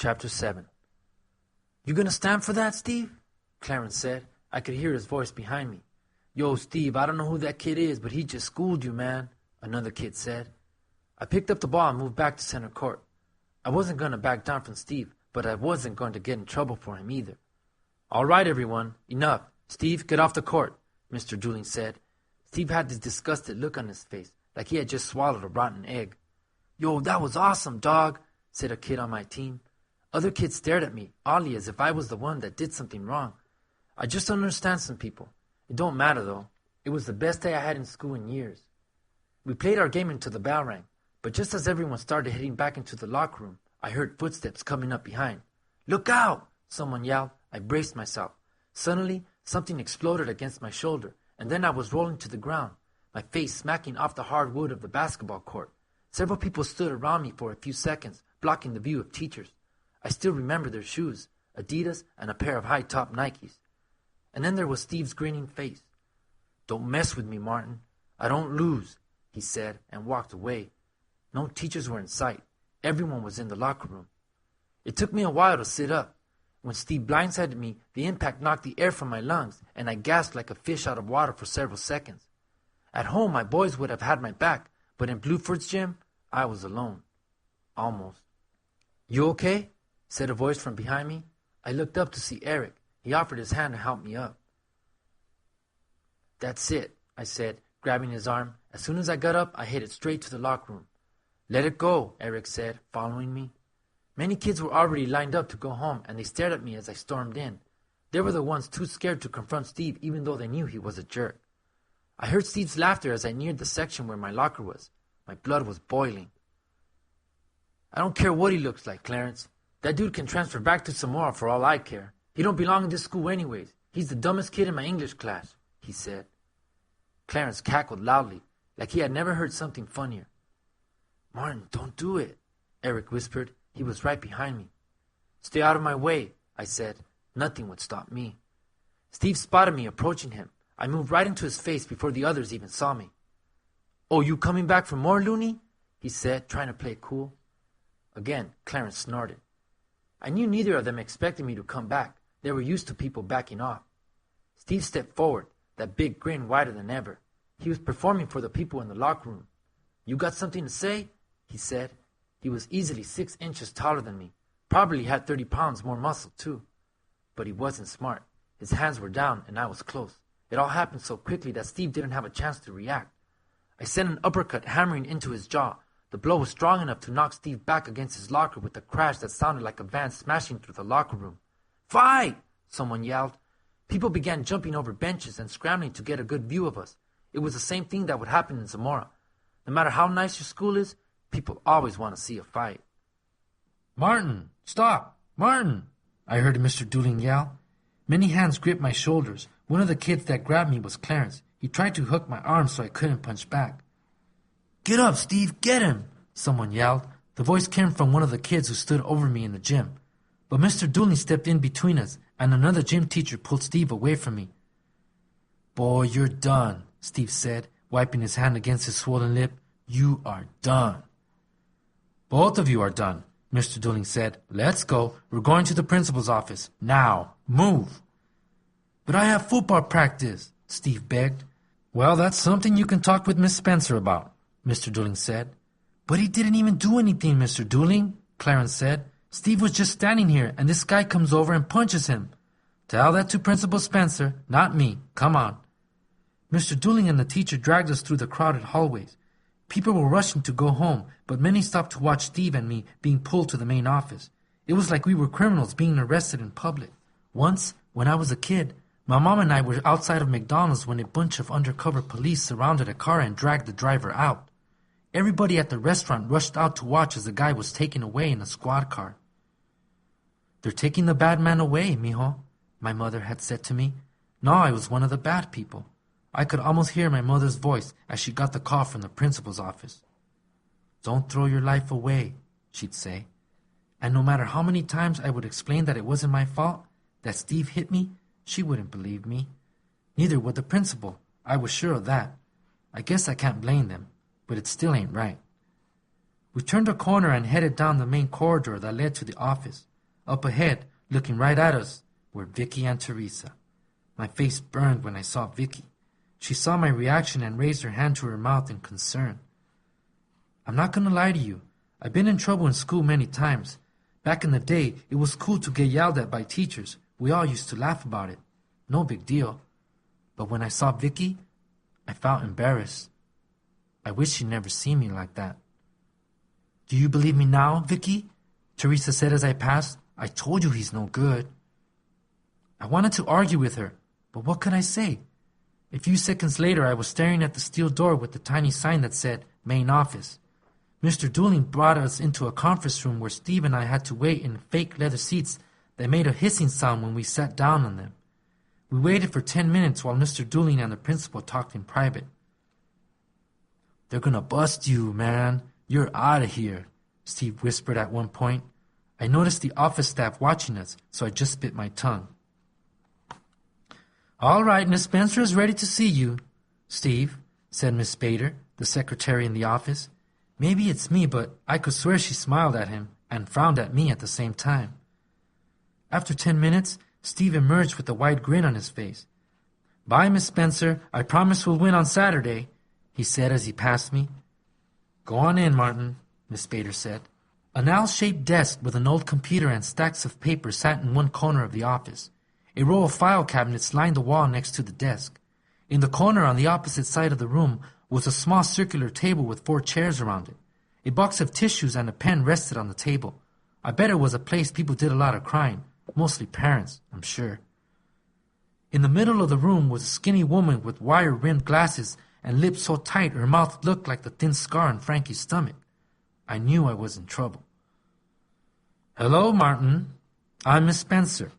Chapter 7. "You gonna stand for that, Steve?" Clarence said. I could hear his voice behind me. "Yo, Steve, I don't know who that kid is, but he just schooled you, man," another kid said. I picked up the ball and moved back to center court. I wasn't going to back down from Steve, but I wasn't going to get in trouble for him either. "All right, everyone, enough. Steve, get off the court," Mr. Dooling said. Steve had this disgusted look on his face, like he had just swallowed a rotten egg. "Yo, that was awesome, dog," said a kid on my team. Other kids stared at me, oddly as if I was the one that did something wrong. I just don't understand some people. It don't matter, though. It was the best day I had in school in years. We played our game until the bell rang, but just as everyone started heading back into the locker room, I heard footsteps coming up behind. "Look out!" someone yelled. I braced myself. Suddenly, something exploded against my shoulder, and then I was rolling to the ground, my face smacking off the hard wood of the basketball court. Several people stood around me for a few seconds, blocking the view of teachers. I still remember their shoes, Adidas and a pair of high-top Nikes. And then there was Steve's grinning face. "Don't mess with me, Martin. I don't lose," he said, and walked away. No teachers were in sight. Everyone was in the locker room. It took me a while to sit up. When Steve blindsided me, the impact knocked the air from my lungs, and I gasped like a fish out of water for several seconds. At home, my boys would have had my back, but in Bluford's gym, I was alone. Almost. "You okay?" said a voice from behind me. I looked up to see Eric. He offered his hand to help me up. "That's it," I said, grabbing his arm. As soon as I got up, I headed straight to the locker room. "Let it go," Eric said, following me. Many kids were already lined up to go home, and they stared at me as I stormed in. They were the ones too scared to confront Steve, even though they knew he was a jerk. I heard Steve's laughter as I neared the section where my locker was. My blood was boiling. "I don't care what he looks like, Clarence. That dude can transfer back to Samoa for all I care. He don't belong in this school anyways. He's the dumbest kid in my English class," he said. Clarence cackled loudly, like he had never heard something funnier. "Martin, don't do it," Eric whispered. He was right behind me. "Stay out of my way," I said. Nothing would stop me. Steve spotted me approaching him. I moved right into his face before the others even saw me. "Oh, you coming back for more, loony?" he said, trying to play cool. Again, Clarence snorted. I knew neither of them expected me to come back. They were used to people backing off. Steve stepped forward, that big grin wider than ever. He was performing for the people in the locker room. "You got something to say?" he said. He was easily 6 inches taller than me. Probably had 30 pounds more muscle, too. But he wasn't smart. His hands were down, and I was close. It all happened so quickly that Steve didn't have a chance to react. I sent an uppercut hammering into his jaw. The blow was strong enough to knock Steve back against his locker with a crash that sounded like a van smashing through the locker room. "Fight!" someone yelled. People began jumping over benches and scrambling to get a good view of us. It was the same thing that would happen in Zamora. No matter how nice your school is, people always want to see a fight. "Martin, stop! Martin!" I heard Mr. Dooling yell. Many hands gripped my shoulders. One of the kids that grabbed me was Clarence. He tried to hook my arm so I couldn't punch back. "Get up, Steve! Get him!" someone yelled. The voice came from one of the kids who stood over me in the gym. But Mr. Dooling stepped in between us, and another gym teacher pulled Steve away from me. "Boy, you're done," Steve said, wiping his hand against his swollen lip. "You are done." "Both of you are done," Mr. Dooling said. "Let's go. We're going to the principal's office. Now, move." "But I have football practice," Steve begged. "Well, that's something you can talk with Miss Spencer about," Mr. Dooling said. "But he didn't even do anything, Mr. Dooling," Clarence said. "Steve was just standing here, and this guy comes over and punches him." "Tell that to Principal Spencer, not me. Come on." Mr. Dooling and the teacher dragged us through the crowded hallways. People were rushing to go home, but many stopped to watch Steve and me being pulled to the main office. It was like we were criminals being arrested in public. Once, when I was a kid, my mom and I were outside of McDonald's when a bunch of undercover police surrounded a car and dragged the driver out. Everybody at the restaurant rushed out to watch as the guy was taken away in a squad car. "They're taking the bad man away, mijo," my mother had said to me. No, I was one of the bad people. I could almost hear my mother's voice as she got the call from the principal's office. "Don't throw your life away," she'd say. And no matter how many times I would explain that it wasn't my fault, that Steve hit me, she wouldn't believe me. Neither would the principal. I was sure of that. I guess I can't blame them, but it still ain't right. We turned a corner and headed down the main corridor that led to the office. Up ahead, looking right at us, were Vicky and Teresa. My face burned when I saw Vicky. She saw my reaction and raised her hand to her mouth in concern. I'm not going to lie to you. I've been in trouble in school many times. Back in the day, it was cool to get yelled at by teachers. We all used to laugh about it. No big deal. But when I saw Vicky, I felt embarrassed. I wish she'd never seen me like that. Do you believe me now, Vicky? Teresa said as I passed. I told you he's no good. I wanted to argue with her, but what could I say? A few seconds later, I was staring at the steel door with the tiny sign that said, Main Office. Mr. Dooling brought us into a conference room where Steve and I had to wait in fake leather seats that made a hissing sound when we sat down on them. We waited for 10 minutes while Mr. Dooling and the principal talked in private. They're gonna bust you, man. You're out of here, Steve whispered at one point. I noticed the office staff watching us, so I just bit my tongue. All right, Miss Spencer is ready to see you, Steve, said Miss Bader, the secretary in the office. Maybe it's me, but I could swear she smiled at him and frowned at me at the same time. After 10 minutes, Steve emerged with a wide grin on his face. Bye, Miss Spencer. I promise we'll win on Saturday, he said as he passed me. Go on in, Martin, Miss Bader said. An owl-shaped desk with an old computer and stacks of papers sat in one corner of the office. A row of file cabinets lined the wall next to the desk. In the corner on the opposite side of the room was a small circular table with 4 chairs around it. A box of tissues and a pen rested on the table. I bet it was a place people did a lot of crying, mostly parents, I'm sure. In the middle of the room was a skinny woman with wire-rimmed glasses and lips so tight her mouth looked like the thin scar on Frankie's stomach. I knew I was in trouble. Hello, Martin. I'm Miss Spencer.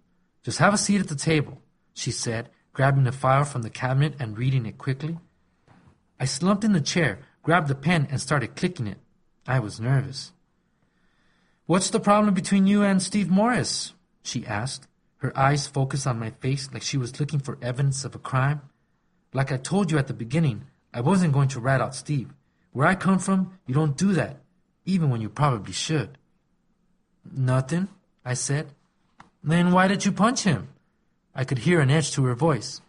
Just have a seat at the table, she said, grabbing a file from the cabinet and reading it quickly. I slumped in the chair, grabbed the pen, and started clicking it. I was nervous. What's the problem between you and Steve Morris? She asked, her eyes focused on my face like she was looking for evidence of a crime. Like I told you at the beginning, I wasn't going to rat out Steve. Where I come from, you don't do that, even when you probably should. Nothing, I said. Then why did you punch him? I could hear an edge to her voice.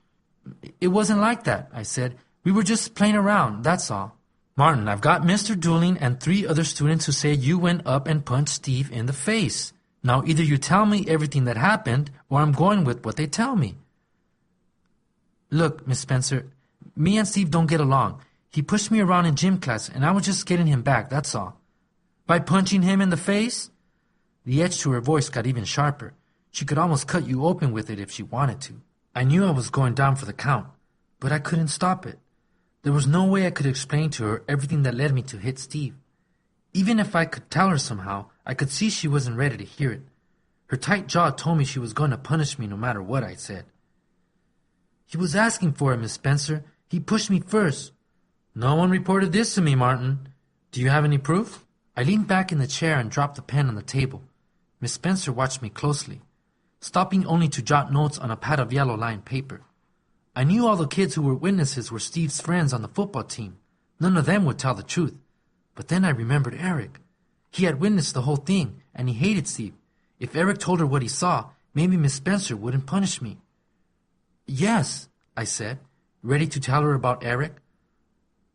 It wasn't like that, I said. We were just playing around, that's all. Martin, I've got Mr. Dooling and 3 other students who say you went up and punched Steve in the face. Now either you tell me everything that happened, or I'm going with what they tell me. Look, Miss Spencer, me and Steve don't get along. He pushed me around in gym class, and I was just getting him back, that's all. By punching him in the face? The edge to her voice got even sharper. She could almost cut you open with it if she wanted to. I knew I was going down for the count, but I couldn't stop it. There was no way I could explain to her everything that led me to hit Steve. Even if I could tell her somehow, I could see she wasn't ready to hear it. Her tight jaw told me she was going to punish me no matter what I said. He was asking for it, Miss Spencer. He pushed me first. No one reported this to me, Martin. Do you have any proof? I leaned back in the chair and dropped the pen on the table. Miss Spencer watched me closely, stopping only to jot notes on a pad of yellow-lined paper. I knew all the kids who were witnesses were Steve's friends on the football team. None of them would tell the truth. But then I remembered Eric. He had witnessed the whole thing, and he hated Steve. If Eric told her what he saw, maybe Miss Spencer wouldn't punish me. Yes, I said, ready to tell her about Eric.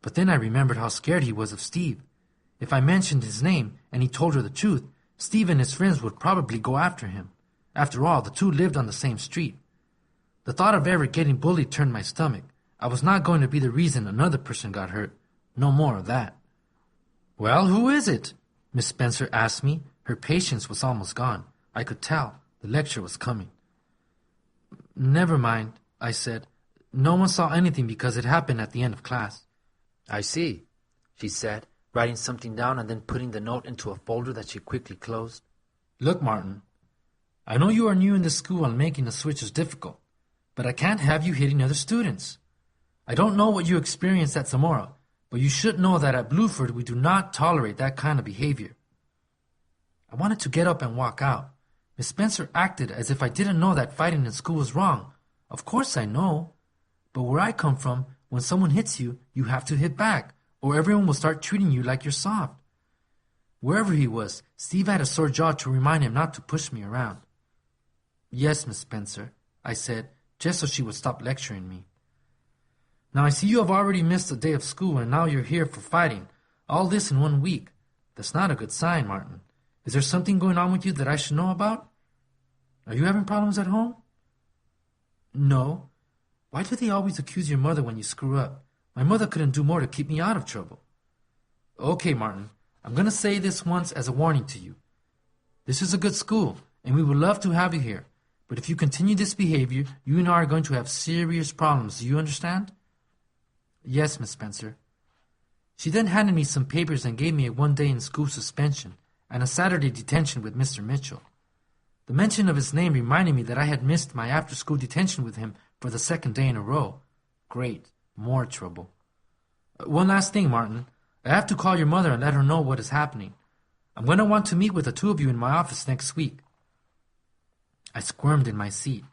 But then I remembered how scared he was of Steve. If I mentioned his name and he told her the truth, Steve and his friends would probably go after him. After all, the two lived on the same street. The thought of Eric getting bullied turned my stomach. I was not going to be the reason another person got hurt. No more of that. Well, who is it? Miss Spencer asked me. Her patience was almost gone. I could tell. The lecture was coming. Never mind, I said. No one saw anything because it happened at the end of class. I see, she said, writing something down and then putting the note into a folder that she quickly closed. Look, Martin, I know you are new in the school and making the switch is difficult, but I can't have you hitting other students. I don't know what you experienced at Zamora, but you should know that at Bluford we do not tolerate that kind of behavior. I wanted to get up and walk out. Miss Spencer acted as if I didn't know that fighting in school was wrong. Of course I know. But where I come from, when someone hits you, you have to hit back, or everyone will start treating you like you're soft. Wherever he was, Steve had a sore jaw to remind him not to push me around. "Yes, Miss Spencer," I said, just so she would stop lecturing me. "Now I see you have already missed a day of school, and now you're here for fighting. All this in 1 week. That's not a good sign, Martin. Is there something going on with you that I should know about? Are you having problems at home?" "No. Why do they always accuse your mother when you screw up? My mother couldn't do more to keep me out of trouble." "Okay, Martin, I'm going to say this once as a warning to you. This is a good school, and we would love to have you here. But if you continue this behavior, you and I are going to have serious problems. Do you understand?" "Yes, Miss Spencer." She then handed me some papers and gave me a 1-day in school suspension and a Saturday detention with Mr. Mitchell. The mention of his name reminded me that I had missed my after-school detention with him for the 2nd day in a row. Great, more trouble. "One last thing, Martin. I have to call your mother and let her know what is happening. I'm going to want to meet with the two of you in my office next week." I squirmed in my seat.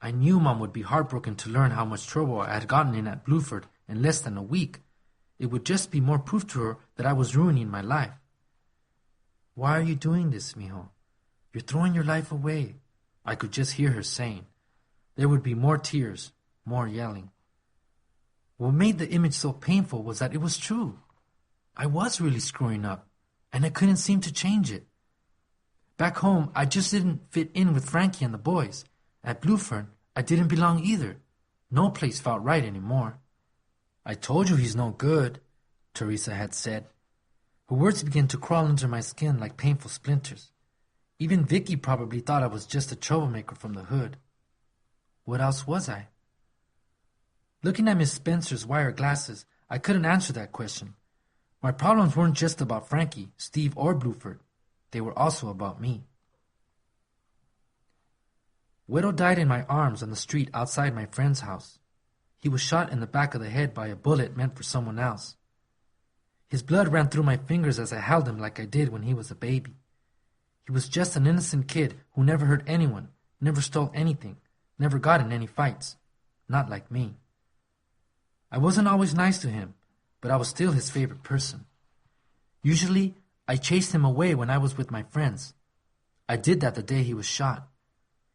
I knew Mom would be heartbroken to learn how much trouble I had gotten in at Bluford in less than a week. It would just be more proof to her that I was ruining my life. "Why are you doing this, mijo? You're throwing your life away," I could just hear her saying. There would be more tears, more yelling. What made the image so painful was that it was true. I was really screwing up, and I couldn't seem to change it. Back home, I just didn't fit in with Frankie and the boys. At Bluford, I didn't belong either. No place felt right anymore. "I told you he's no good," Teresa had said. Her words began to crawl under my skin like painful splinters. Even Vicky probably thought I was just a troublemaker from the hood. What else was I? Looking at Miss Spencer's wire glasses, I couldn't answer that question. My problems weren't just about Frankie, Steve, or Bluford. They were also about me. Widow died in my arms on the street outside my friend's house. He was shot in the back of the head by a bullet meant for someone else. His blood ran through my fingers as I held him like I did when he was a baby. He was just an innocent kid who never hurt anyone, never stole anything, never got in any fights. Not like me. I wasn't always nice to him, but I was still his favorite person. Usually, I chased him away when I was with my friends. I did that the day he was shot.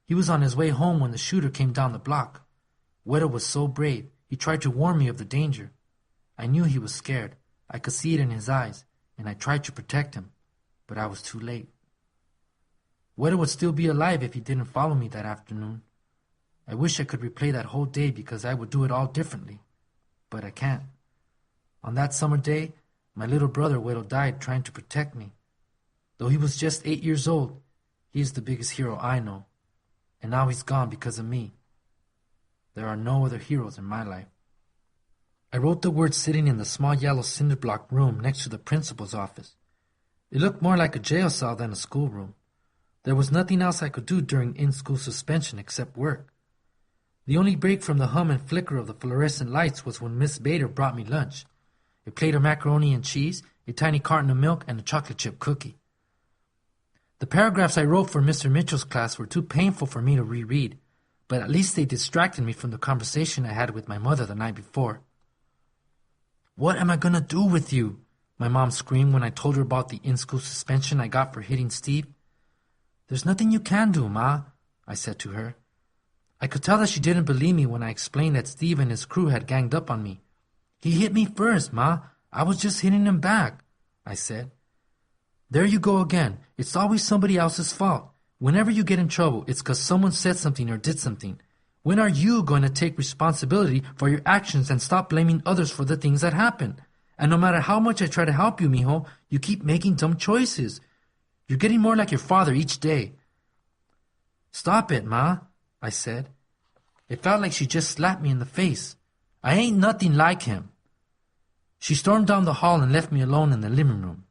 He was on his way home when the shooter came down the block. Widow was so brave, he tried to warn me of the danger. I knew he was scared. I could see it in his eyes, and I tried to protect him, but I was too late. Widow would still be alive if he didn't follow me that afternoon. I wish I could replay that whole day because I would do it all differently, but I can't. On that summer day, my little brother Widow died trying to protect me. Though he was just 8 years old, he is the biggest hero I know, and now he's gone because of me. There are no other heroes in my life. I wrote the words sitting in the small yellow cinder block room next to the principal's office. It looked more like a jail cell than a schoolroom. There was nothing else I could do during in-school suspension except work. The only break from the hum and flicker of the fluorescent lights was when Miss Bader brought me lunch. A plate of macaroni and cheese, a tiny carton of milk, and a chocolate chip cookie. The paragraphs I wrote for Mr. Mitchell's class were too painful for me to reread, but at least they distracted me from the conversation I had with my mother the night before. "What am I going to do with you?" my mom screamed when I told her about the in-school suspension I got for hitting Steve. "There's nothing you can do, Ma," I said to her. I could tell that she didn't believe me when I explained that Steve and his crew had ganged up on me. "He hit me first, Ma. I was just hitting him back," I said. "There you go again. It's always somebody else's fault. Whenever you get in trouble, it's because someone said something or did something. When are you going to take responsibility for your actions and stop blaming others for the things that happen? And no matter how much I try to help you, mijo, you keep making dumb choices. You're getting more like your father each day." "Stop it, Ma," I said. It felt like she just slapped me in the face. I ain't nothing like him. She stormed down the hall and left me alone in the living room.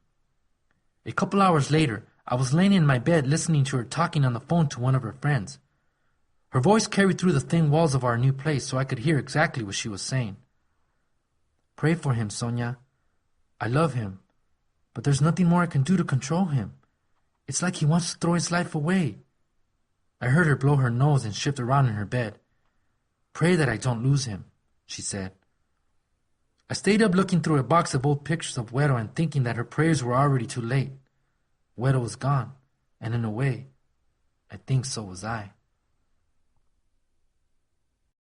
A couple hours later, I was laying in my bed listening to her talking on the phone to one of her friends. Her voice carried through the thin walls of our new place so I could hear exactly what she was saying. "Pray for him, Sonia. I love him, but there's nothing more I can do to control him. It's like he wants to throw his life away." I heard her blow her nose and shift around in her bed. "Pray that I don't lose him," she said. I stayed up looking through a box of old pictures of Güero and thinking that her prayers were already too late. Weddle was gone, and in a way, I think so was I.